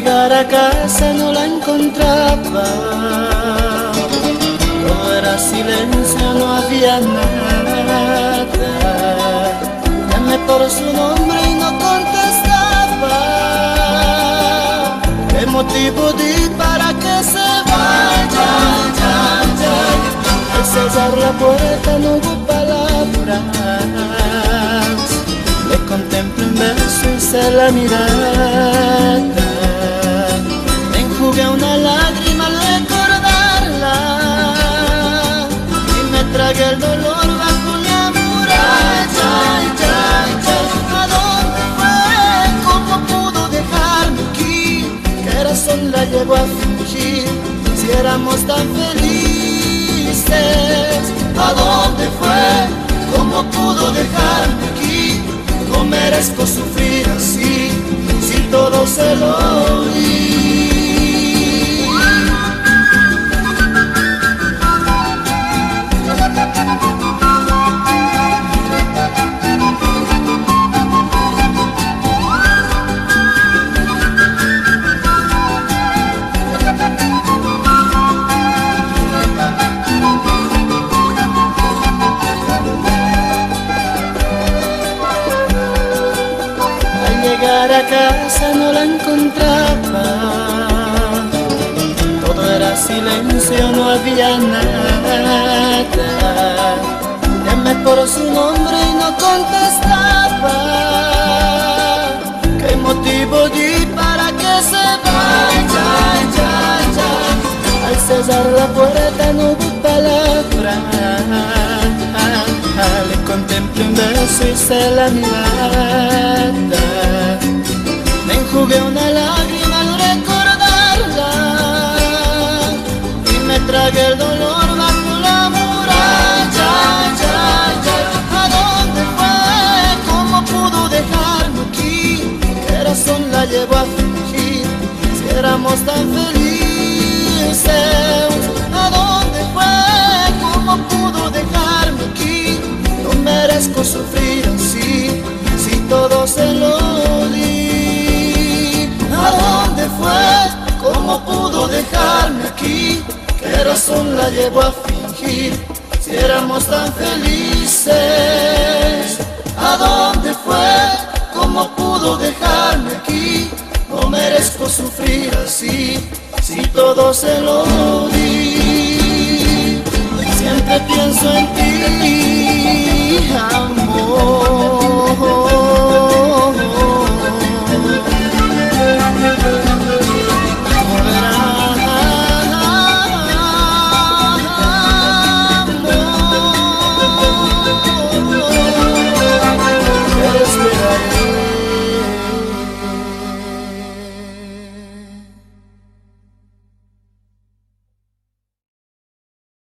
llegar a casa no la encontraba. Todo era silencio, no había nada. Llamé por su nombre y no contestaba. ¿Qué motivo di para que se vaya? Al cerrar la puerta no hubo palabras. Le contemplo un beso y se la mirada. Me enjugué una lágrima al recordarla y me tragué el dolor bajo la muralla. ¿A dónde fue? ¿Cómo pudo dejarme aquí? ¿Qué razón la llevó a fingir si éramos tan felices? ¿A dónde fue? ¿Cómo pudo dejarme aquí? No merezco sufrir así, si todo se lo di. Llegar a casa no la encontraba. Todo era silencio, no había nada. Llamé por su nombre y no contestaba. ¿Qué motivo di para que se vaya? Al cerrar la puerta no hubo palabras. Le contemplé un beso y se la mirada. Me enjugué una lágrima al recordarla y me tragué el dolor bajo la muralla. ¿A dónde fue? ¿Cómo pudo dejarme aquí? ¿Qué razón la llevó a fingir si éramos tan felices? ¿A dónde fue? ¿Cómo pudo dejarme aquí? No merezco sufrir así, si todo se lo di. ¿A dónde fue? ¿Cómo pudo dejarme aquí? ¿Qué razón la llevó a fingir si éramos tan felices? ¿A dónde fue? ¿Cómo pudo dejarme aquí? No merezco sufrir así, si todo se lo di. Siempre pienso en ti, amor.